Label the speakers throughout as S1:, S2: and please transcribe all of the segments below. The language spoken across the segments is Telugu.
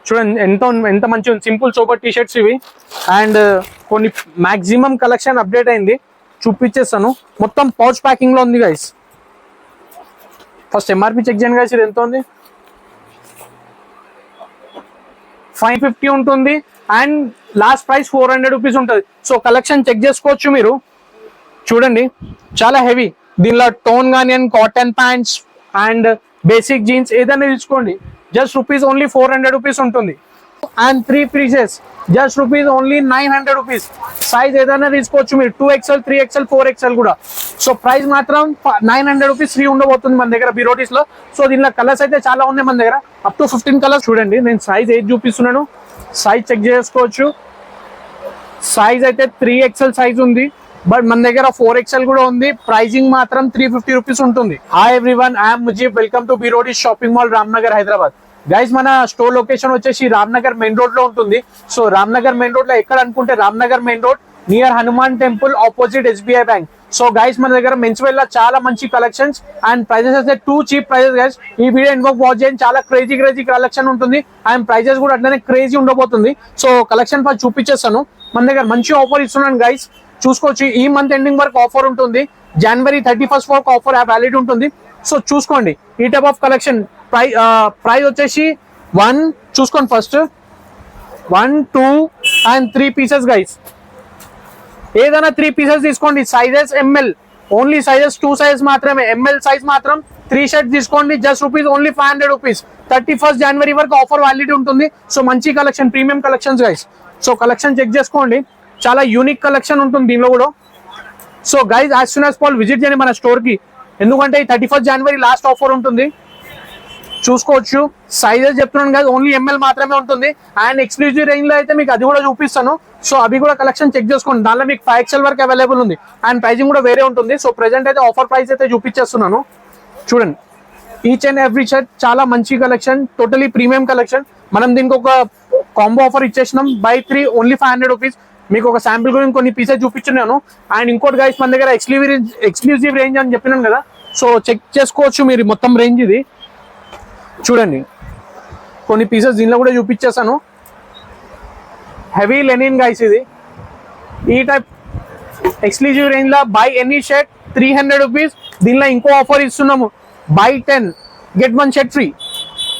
S1: చూడండి ఎంత మంచి సింపుల్ సూపర్ టీ షర్ట్స్ ఇవి. అండ్ కొన్ని మాక్సిమం కలెక్షన్ అప్డేట్ అయింది, చూపించేస్తాను. మొత్తం పౌచ్ ప్యాకింగ్ లో ఉంది గైస్. ఫస్ట్ ఎంఆర్పి చెక్ చేయండి గైస్. ఇది ఎంత ఉంది? 550 ఉంటుంది. అండ్ లాస్ట్ ప్రైస్ 400 రూపీస్ ఉంటుంది. సో కలెక్షన్ చెక్ చేసుకోవచ్చు మీరు. చూడండి చాలా హెవీ. దీనిలో టోన్ కానీ cotton pants and basic jeans ఏదైనా తీసుకోండి, జస్ట్ రూపీస్ ఓన్లీ 400 రూపీస్ ఉంటుంది. And 3 pieces just rupees only 900 rupees. Size ఏదైనా తీసుకోవచ్చు మీరు, 2XL 3XL 4XL కూడా. సో ప్రైస్ మాత్రం 900 రూపీస్ ఫ్రీ ఉండబోతుంది మన దగ్గర బిరోటీస్ లో. సో దీనిలో కలర్స్ అయితే చాలా ఉన్నాయి మన దగ్గర, అప్ టు 15 కలర్స్. చూడండి నేను సైజ్ 8 చూపిస్తున్నాను, సైజ్ చెక్ చేసుకోవచ్చు. సైజ్ అయితే 3XL సైజ్ ఉంది, బట్ మన దగ్గర 4XL కూడా ఉంది. ప్రైజింగ్ మాత్రం 350 రూపీస్ ఉంటుంది. Hi everyone, I'm Mujeeb. Welcome to Birotis shopping mall, Ramnagar, Hyderabad. Guys మన స్టోర్ లొకేషన్ వచ్చేసి రామ్నగర్ మెయిన్ రోడ్ లో ఉంటుంది. సో రామ్నగర్ మెయిన్ రోడ్ లో ఎక్కడ అనుకుంటే Ramnagar main road near Hanuman temple opposite SBI bank. So guys మన దగ్గర మెన్స్ వేర్ లో చాలా మంచి కలెక్షన్స్ అండ్ ప్రైజెస్ అయితే 2 చీప్ ప్రైజెస్ గైస్. ఈ వీడియో ఇన్వోక్ వాచ్ చేయండి, చాలా క్రేజీ కలెక్షన్ ఉంటుంది అండ్ ప్రైజెస్ కూడా అట్లనే క్రేజీ ఉండబోతుంది. సో కలెక్షన్ ఫస్ట్ చూపించేస్తాను. మన దగ్గర మంచి ఆఫర్ ఇస్తున్నాను గైస్, చూసుకోవచ్చు. ఈ మంత్ ఎండింగ్ వరకు ఆఫర్ ఉంటుంది, జనవరి 31st వరకు ఆఫర్ వ్యాలిడ్ ఉంటుంది. సో చూసుకోండి ఈ టైప్ ఆఫ్ కలెక్షన్. ప్రైస్ వచ్చేసి 1 చూసుకోండి, ఫస్ట్ 1 2 అండ్ 3 పీసెస్ గైస్. ఏదైనా 3 పీసెస్ తీసుకోండి. Sizes ML only, sizes 2 sizes మాత్రమే. ML సైజ్ మాత్రం 3 షర్ట్స్ తీసుకోండి, just rupees only 500 rupees. 31st జనవరి వరకు ఆఫర్ వ్యాలిడ్ ఉంటుంది. సో మంచి collection, premium collections guys. So collection check చేసుకోండి, చాలా యూనిక్ కలెక్షన్ ఉంటుంది దీనిలో కూడా. So guys as soon as possible visit చేయండి మన స్టోర్ కి, ఎందుకంటే 31st జనవరి లాస్ట్ ఆఫర్ ఉంటుంది. చూసుకోవచ్చు. సైజెస్ చెప్తున్నాను కదా, ఓన్లీ ML మాత్రమే ఉంటుంది. అండ్ ఎక్స్క్లూజివ్ రేంజ్ లో అయితే మీకు అది కూడా చూపిస్తాను. సో అవి కూడా కలెక్షన్ చెక్ చేసుకోండి, దానిలో మీకు 5XL వరకు అవైలబుల్ ఉంది అండ్ ప్రైజింగ్ కూడా వేరే ఉంటుంది. సో ప్రెసెంట్ అయితే ఆఫర్ ప్రైస్ అయితే చూపించేస్తున్నాను. చూడండి ఈచ్ అండ్ ఎవ్రీ షర్ట్ చాలా మంచి కలెక్షన్, టోటలీ ప్రీమియం కలెక్షన్. మనం దీనికి ఒక కాంబో ఆఫర్ ఇచ్చేసినాం, బై 3 ఓన్లీ 500 రూపీస్. మీకు ఒక శాంపిల్ గురించి కొన్ని పీసెస్ చూపించున్నాను. అండ్ ఇంకోటి గైస్ మన దగ్గర ఎక్స్క్లూజివ్ రేంజ్ అని చెప్పినాను కదా, సో చెక్ చేసుకోవచ్చు మీరు మొత్తం రేంజ్. ఇది చూడండి కొన్ని పీసెస్ దీనిలో కూడా చూపించేసాను. హెవీ లెనిన్ గైస్, ఇది ఈ టైప్ ఎక్స్క్లూజివ్ రేంజ్ లో బై ఎనీ షర్ట్ 300 రూపీస్. దీనిలో ఇంకో ఆఫర్ ఇస్తున్నాము, బై 10 get 1 షర్ట్ ఫ్రీ.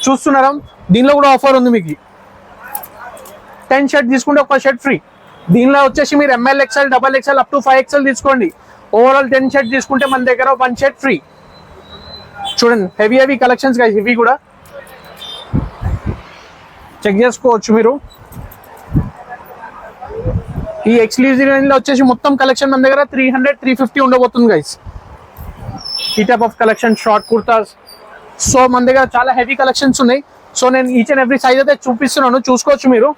S1: చూస్తున్నారా, దీనిలో కూడా ఆఫర్ ఉంది మీకు. 10 షర్ట్ తీసుకుంటే ఒక షర్ట్ ఫ్రీ. దీనిలో వచ్చేసి మీరు ML XL XXL up to 5XL తీసుకోండి. ఓవరాల్ 10 షర్ట్ తీసుకుంటే మన దగ్గర 1 షర్ట్ ఫ్రీ. చూడండి హెవీ కలెక్షన్స్ గైస్, ఇవి కూడా చెక్ చేసుకోవచ్చు మీరు. ఈ ఎక్స్క్లూజివ్ రేంజ్ లో వచ్చేసి మొత్తం కలెక్షన్ మన దగ్గర 300-350 ఉండబోతుంది గైస్. ఈ type of collection short kurtas. So మన దగ్గర చాలా హెవీ కలెక్షన్స్ ఉన్నాయి. సో నేను ఈచ్ అండ్ ఎవ్రీ సైజ్ అయితే చూపిస్తున్నాను, చూసుకోవచ్చు మీరు.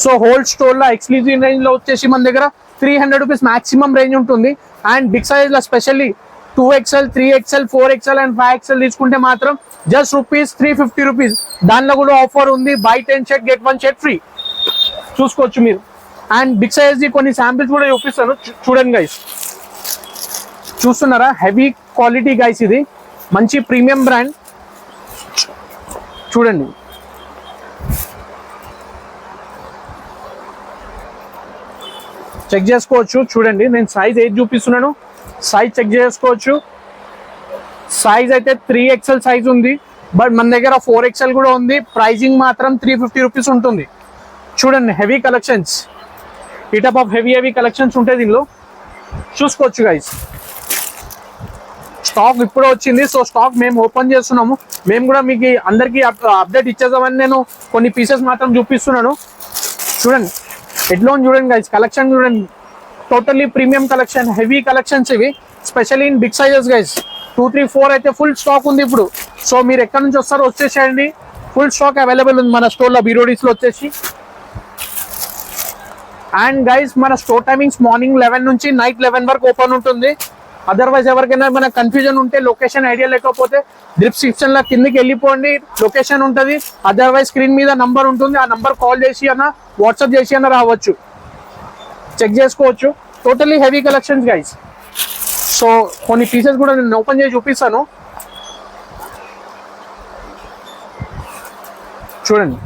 S1: సో హోల్ స్టోర్ లో ఎక్స్క్లూజివ్ రేంజ్ లో వచ్చేసి మన దగ్గర 300 రూపీస్ మాక్సిమం రేంజ్ ఉంటుంది. అండ్ బిగ్ సైజ్ లో specially 2XL 3XL 4XL and 5XL తీసుకుంటే మాత్రం జస్ట్ రూపీస్ 350 రూపీస్. దానిలో కూడా ఆఫర్ ఉంది, by 10 shirt get 1 shirt free. చూసుకోవచ్చు మీరు. అండ్ బిగ్ సైజ్ కొన్ని శాంపిల్స్ కూడా చూపిస్తాను, చూడండి గైస్. చూస్తున్నారా, హెవీ క్వాలిటీ గైస్, ఇది మంచి ప్రీమియం బ్రాండ్. చూడండి చెక్ చేసుకోవచ్చు. చూడండి నేను సైజ్ 8 చూపిస్తున్నాను, సైజ్ చెక్ చేసుకోవచ్చు. సైజ్ అయితే 3XL సైజ్ ఉంది, బట్ మన దగ్గర 4XL కూడా ఉంది. ప్రైజింగ్ మాత్రం 350 రూపీస్ ఉంటుంది. చూడండి హెవీ కలెక్షన్స్, ఈ టైప్ ఆఫ్ హెవీ కలెక్షన్స్ ఉంటాయి దీనిలో, చూసుకోవచ్చు గైస్. స్టాక్ ఇప్పుడే వచ్చింది, సో స్టాక్ మేము ఓపెన్ చేస్తున్నాము. మేము కూడా మీకు అందరికీ అప్డేట్ ఇచ్చేద్దామని నేను కొన్ని పీసెస్ మాత్రం చూపిస్తున్నాను. చూడండి ఎట్లా చూడండి గైస్, కలెక్షన్ చూడండి, totally premium collection, heavy collections ఇవి, specially in big sizes guys. 2 3 4 అయితే ఫుల్ స్టాక్ ఉంది ఇప్పుడు. సో మీరు ఎక్కడి నుంచి వస్తారో వచ్చేసేయండి, ఫుల్ స్టాక్ అవైలబుల్ ఉంది మన స్టోర్లో బిరోడీస్ లో వచ్చేసి. అండ్ గైస్ మన స్టోర్ టైమింగ్స్ మార్నింగ్ 11 నుంచి నైట్ 11 వరకు ఓపెన్ ఉంటుంది. అదర్వైజ్ ఎవరికైనా మన కన్ఫ్యూజన్ ఉంటే, లొకేషన్ ఐడియా లేకపోతే డిస్క్రిప్షన్ లో కిందికి వెళ్ళిపోండి, లొకేషన్ ఉంటుంది. అదర్వైజ్ స్క్రీన్ మీద నంబర్ ఉంటుంది, ఆ నంబర్ కాల్ చేసి అన్న వాట్సాప్ చేసి అన్న రావచ్చు, చెక్ చేసుకోవచ్చు. Totally heavy collections guys. So కొన్ని పీసెస్ కూడా నేను ఓపెన్ చేసి చూపిస్తాను. చూడండి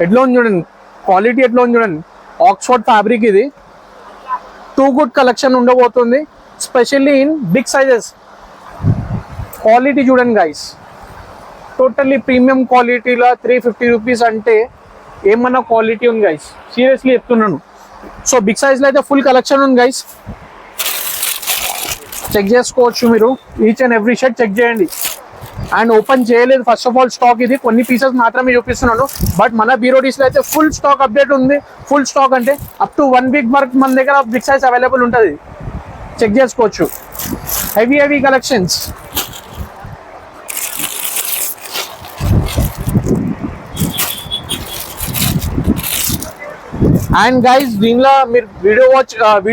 S1: ఎట్లా ఉంది చూడండి, క్వాలిటీ ఎట్లా ఉంది చూడండి. ఆక్స్ఫర్డ్ ఫ్యాబ్రిక్ ఇది. టూ గుడ్ కలెక్షన్ ఉండబోతుంది, specially in big sizes. Quality చూడండి గైస్, టోటల్లీ ప్రీమియం క్వాలిటీలో 350 రూపీస్ అంటే ఏమన్నా క్వాలిటీ ఉంది గైస్, సీరియస్లీ చెప్తున్నాను. సో బిగ్ సైజ్లో అయితే ఫుల్ కలెక్షన్ ఉంది గైస్, చెక్ చేసుకోవచ్చు మీరు. Each and every shirt check చేయండి. అండ్ ఓపెన్ చేయలేదు ఫస్ట్ ఆఫ్ ఆల్ స్టాక్, ఇది కొన్ని పీసెస్ మాత్రమే చూపిస్తున్నాను. బట్ మన బీరోడీస్లో అయితే ఫుల్ స్టాక్ అప్డేట్ ఉంది. ఫుల్ స్టాక్ అంటే అప్ టు 1 వీక్ వరకు మన దగ్గర బిగ్ సైజ్ అవైలబుల్ ఉంటుంది, చెక్ చేసుకోవచ్చు. Heavy heavy collections. And guys దీనిలో మీరు వీడియో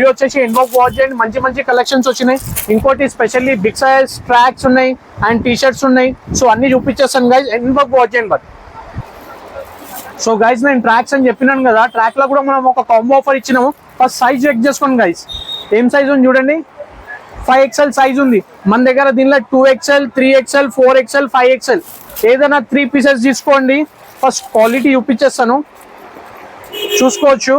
S1: వచ్చేసి ఎండ్ వరకు వాచ్ చేయండి, మంచి మంచి కలెక్షన్స్ వచ్చినాయి. ఇంకోటి స్పెషల్లీ బిగ్ సైజ్ ట్రాక్స్ ఉన్నాయి అండ్ టీ షర్ట్స్ ఉన్నాయి. సో అన్ని చూపించేస్తాను గైస్, ఎండ్ వరకు వాచ్ చేయండి. బట్ సో గైస్ నేను ట్రాక్స్ అని చెప్పినాను కదా, ట్రాక్ లో కూడా మనం ఒక కాంబో ఆఫర్ ఇచ్చినాము. ఫస్ట్ సైజ్ చెక్ చేసుకోండి గైస్, ఏం సైజ్ ఉంది చూడండి. 5XL సైజ్ ఉంది మన దగ్గర. దీనిలో 2XL, 3XL, 4XL, 5XL ఏదైనా 3 పీసెస్ తీసుకోండి. ఫస్ట్ క్వాలిటీ చూపించేస్తాను, చూసుకోవచ్చు.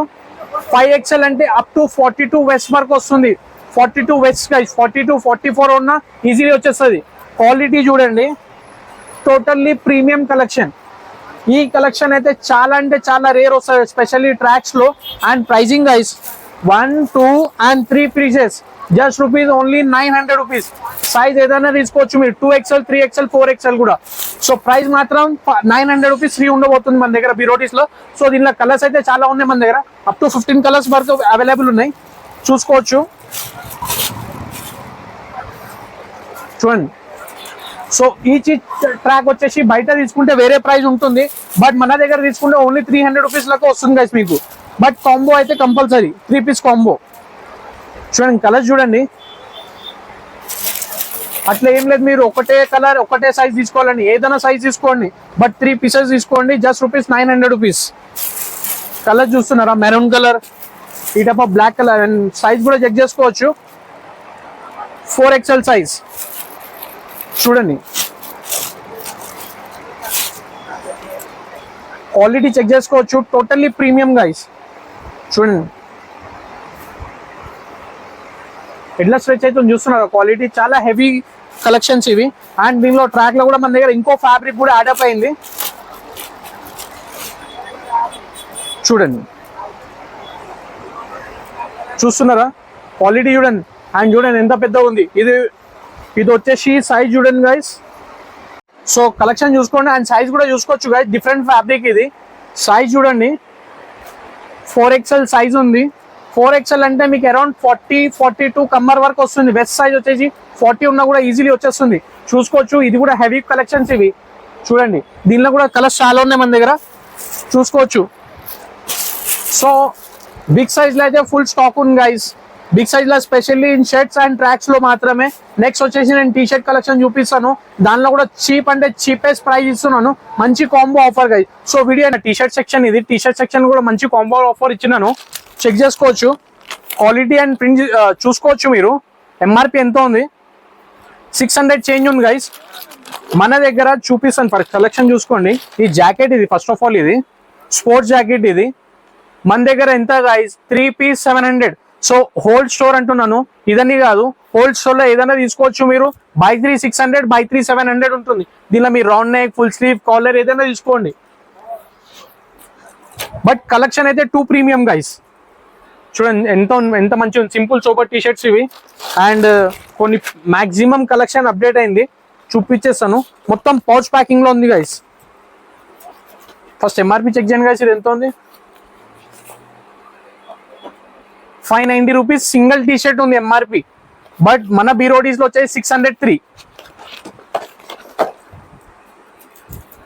S1: 5XL అంటే అప్ టు 42 వెస్ట్ వరకు వస్తుంది. 42 వెస్ట్ గైస్, 42, 44 ఉన్నా ఈజీలీ వచ్చేస్తుంది. క్వాలిటీ చూడండి, టోటల్లీ ప్రీమియం కలెక్షన్. ఈ కలెక్షన్ అయితే చాలా అంటే చాలా రేర్ వస్తుంది, ఎస్పెషల్లీ ట్రాక్స్ లో. And pricing guys 1, 2 and 3 pieces just rupees only 900 rupees. Size ఏదైనా తీసుకోవచ్చు మీరు, 2XL, 3XL, 4XL కూడా. సో ప్రైస్ మాత్రం 900 రూపీస్ ఫ్రీ ఉండబోతుంది మన దగ్గర బీరోటీస్ లో. సో దీనిలో కలర్స్ అయితే చాలా ఉన్నాయి మన దగ్గర, అప్ టు 15 కలర్స్ వరకు అవైలబుల్ ఉన్నాయి, చూసుకోవచ్చు. చూడండి, సో ఈచ్ ట్రాక్ వచ్చేసి బయట తీసుకుంటే వేరే ప్రైస్ ఉంటుంది, బట్ మన దగ్గర తీసుకుంటే ఓన్లీ 300 రూపీస్ లెక్క వస్తుంది గైస్ మీకు. బట్ కాంబో అయితే కంపల్సరీ 3 పీస్ కాంబో. చూడండి కలర్స్ చూడండి, అట్లా ఏం లేదు మీరు ఒకటే కలర్ ఒకటే సైజ్ తీసుకోవాలండి, ఏదైనా సైజ్ తీసుకోండి, బట్ 3 పీసెస్ తీసుకోండి, జస్ట్ రూపీస్ 900 రూపీస్. కలర్ చూస్తున్నారా, మెరూన్ కలర్, ఈ type of black colour. And size కూడా చెక్ చేసుకోవచ్చు, 4XL సైజ్. చూడండి క్వాలిటీ చెక్ చేసుకోవచ్చు, టోటల్లీ ప్రీమియం గైస్. చూడండి ఎట్లా స్ట్రెచ్ అయితే చూస్తున్నారు, క్వాలిటీ చాలా హెవీ కలెక్షన్స్ ఇవి. అండ్ దీనిలో ట్రాక్ లో కూడా మన దగ్గర ఇంకో ఫ్యాబ్రిక్ కూడా యాడ్ అప్ అయింది, చూడండి. చూస్తున్నారా క్వాలిటీ చూడండి. అండ్ చూడండి ఎంత పెద్ద ఉంది ఇది. ఇది వచ్చేసి సైజ్ చూడండి గైస్. సో కలెక్షన్ చూసుకోండి అండ్ సైజ్ కూడా చూసుకోవచ్చు గైస్, డిఫరెంట్ ఫ్యాబ్రిక్ ఇది. సైజ్ చూడండి 4XL సైజ్ ఉంది. 4XL అంటే మీకు అరౌండ్ 40-42 కమ్మర్ వరకు వస్తుంది. వెస్ట్ సైజ్ వచ్చేసి 40 ఉన్నా కూడా ఈజీలీ వచ్చేస్తుంది, చూసుకోవచ్చు. ఇది కూడా హెవీ కలెక్షన్స్ ఇవి, చూడండి. దీనిలో కూడా కలర్స్ చాలా ఉన్నాయి మన దగ్గర, చూసుకోవచ్చు. సో బిగ్ సైజ్ లో అయితే ఫుల్ స్టాక్ ఉంది గైస్. బిగ్ సైజ్ లో specially in shirts and tracks లో మాత్రమే. నెక్స్ట్ వచ్చేసి నేను టీ షర్ట్ కలెక్షన్ చూపిస్తాను, దానిలో కూడా చీప్ అంటే చీపెస్ట్ ప్రైస్ ఇస్తున్నాను, మంచి combo offer guys. So video T shirt section ఇది, టీ షర్ట్ సెక్షన్ కూడా మంచి కాంబో ఆఫర్ ఇచ్చినాను, చెక్ చేసుకోవచ్చు. క్వాలిటీ అండ్ ప్రింట్ చూసుకోవచ్చు మీరు. ఎంఆర్పి ఎంత ఉంది, 600 చేంజ్ ఉంది గైస్. మన దగ్గర చూపిస్తాను ఫర్ కలెక్షన్ చూసుకోండి. ఈ జాకెట్ ఇది ఫస్ట్ ఆఫ్ ఆల్, ఇది స్పోర్ట్స్ జాకెట్. ఇది మన దగ్గర ఎంత guys, 3 piece 700. So whole store అంటున్నాను, ఇదని కాదు, హోల్డ్ స్టోర్ లో ఏదైనా తీసుకోవచ్చు మీరు. బై 3 600, బై 3 700 ఉంటుంది. దీనిలో మీరు round neck, full sleeve, collar ఏదైనా తీసుకోండి. బట్ కలెక్షన్ అయితే 2 ప్రీమియం గైస్. చూడండి ఎంత మంచి ఉంది, సింపుల్ సూపర్ టీ షర్ట్స్ ఇవి. అండ్ కొన్ని మాక్సిమం కలెక్షన్ అప్డేట్ అయింది, చూపించేస్తాను. మొత్తం పౌచ్ ప్యాకింగ్ లో ఉంది గైస్. ఫస్ట్ ఎంఆర్పి చెక్ చేయండి గైస్, ఇది ఎంత ఉంది. 590 రూపీస్ సింగిల్ టీ షర్ట్ ఉంది ఎంఆర్పి. బట్ మన బీరోడీస్ లో వచ్చేసి 603.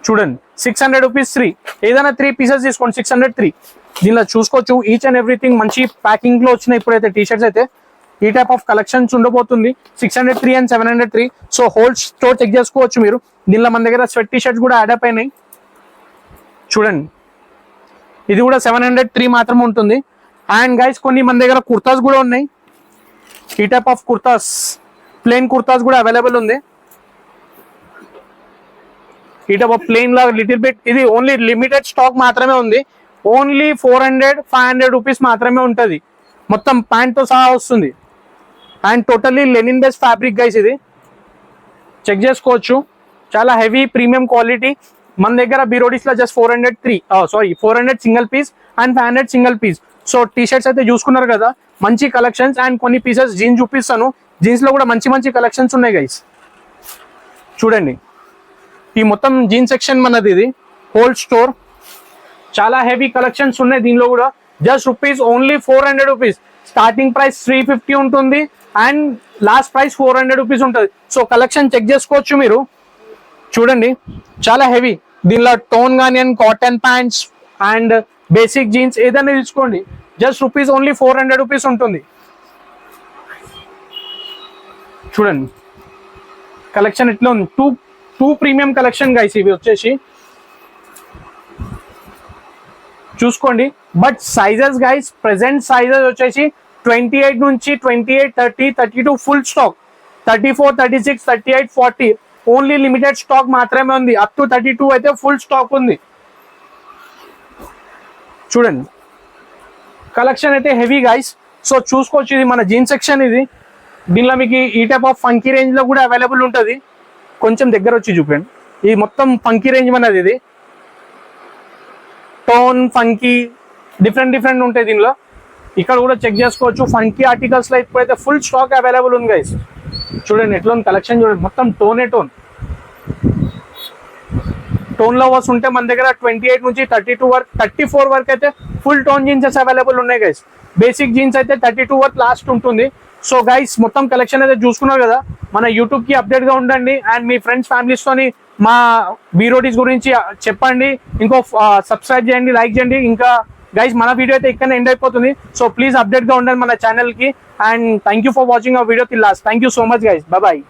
S1: చూడండి 600 రూపీస్ 3, ఏదైనా 3 పీసెస్ తీసుకోండి, 603. దీనిలో చూసుకోవచ్చు ఈచ్ అండ్ ఎవ్రీథింగ్ మంచి ప్యాకింగ్ లో వచ్చినాయి. ఇప్పుడైతే టీ షర్ట్స్ అయితే ఈ టైప్ ఆఫ్ కలెక్షన్స్ ఉండబోతుంది, 603 and 703. So whole store check చేసుకోవచ్చు మీరు. దీనిలో మన దగ్గర స్వెట్ టీ షర్ట్స్ కూడా యాడ్ అప్ అయినాయి, చూడండి. ఇది కూడా 703 మాత్రమే ఉంటుంది. అండ్ గైస్ కొన్ని మన దగ్గర కుర్తాస్ కూడా ఉన్నాయి, ఈ type of kurtas, plain kurtas కూడా అవైలబుల్ ఉంది. ఈ టైప్ ఆఫ్ ప్లెయిన్ లాగా లిటిల్ బిట్, ఇది ఓన్లీ లిమిటెడ్ స్టాక్ మాత్రమే ఉంది. ఓన్లీ 400-500 రూపీస్ మాత్రమే ఉంటుంది. మొత్తం ప్యాంట్తో సహా వస్తుంది. And totally linen base fabric guys, ఇది చెక్ చేసుకోవచ్చు. చాలా హెవీ ప్రీమియం క్వాలిటీ. మన దగ్గర బీరోడీస్లో just 400 single piece and 500 single piece. So T shirts అయితే చూసుకున్నారు కదా, మంచి కలెక్షన్స్. అండ్ కొన్ని పీసెస్ జీన్స్ చూపిస్తాను. జీన్స్లో కూడా మంచి మంచి కలెక్షన్స్ ఉన్నాయి గైస్. చూడండి, ఈ మొత్తం జీన్స్ సెక్షన్ మనది, ఇది హోల్ స్టోర్. చాలా హెవీ కలెక్షన్స్ ఉన్నాయి దీనిలో కూడా. Just rupees only 400 rupees. Starting price 350 ఉంటుంది అండ్ లాస్ట్ ప్రైస్ 400 రూపీస్ ఉంటుంది. సో కలెక్షన్ చెక్ చేసుకోవచ్చు మీరు. చూడండి, చాలా హెవీ. దీనిలో టోన్ కానీ and cotton pants and basic jeans ఏదైనా తీసుకోండి. జస్ట్ రూపీస్ ఓన్లీ 400 రూపీస్ ఉంటుంది. చూడండి కలెక్షన్ ఎట్లా ఉంది. టూ ప్రీమియం కలెక్షన్ గైస్ ఇవి వచ్చేసి చూసుకోండి. But sizes guys, present sizes వచ్చేసి 28 నుంచి 28, 30, 32 full stock. 34, 36, 38, 40 only limited stock మాత్రమే ఉంది. అప్ టు 32 అయితే ఫుల్ స్టాక్ ఉంది. చూడండి కలెక్షన్ అయితే హెవీ గైస్. సో చూసుకోవచ్చు, ఇది మన జీన్స్ సెక్షన్. ఇది దీనిలో మీకు ఈ టైప్ ఆఫ్ ఫంకీ రేంజ్ లో కూడా అవైలబుల్ ఉంటుంది. కొంచెం దగ్గర వచ్చి చూపండి. ఇది మొత్తం ఫంకీ రేంజ్ మనది. ఇది టోన్, ఫంకీ, డిఫరెంట్ ఉంటాయి దీనిలో. ఇక్కడ కూడా చెక్ చేసుకోవచ్చు. ఫంకీ ఆర్టికల్స్ లో ఇప్పుడైతే ఫుల్ స్టాక్ అవైలబుల్ ఉంది గైస్. చూడండి ఎట్లా ఉంది కలెక్షన్. చూడండి మొత్తం టోన్ లవర్స్ ఉంటే మన దగ్గర 28 నుంచి 32 వరకు, 34 వరకు అయితే ఫుల్ టోన్ జీన్సెస్ అవైలబుల్ ఉన్నాయి గైస్. బేసిక్ జీన్స్ అయితే 32 వరకు లాస్ట్ ఉంటుంది. సో గైస్ మొత్తం కలెక్షన్ అయితే చూసుకున్నారు కదా. మన యూట్యూబ్ కి అప్డేట్ గా ఉండండి అండ్ మీ ఫ్రెండ్స్ ఫ్యామిలీస్ తోని మా బీరోడీస్ గురించి చెప్పండి. ఇంకో సబ్స్క్రైబ్ చేయండి, లైక్ చేయండి. ఇంకా గైస్ మన వీడియో అయితే ఇక్కడ ఎండ్ అయిపోతుంది. సో ప్లీజ్ అప్డేట్ గా ఉండండి మన ఛానల్ కి. And thank you for watching our video till last. Thank you so much guys. Bye.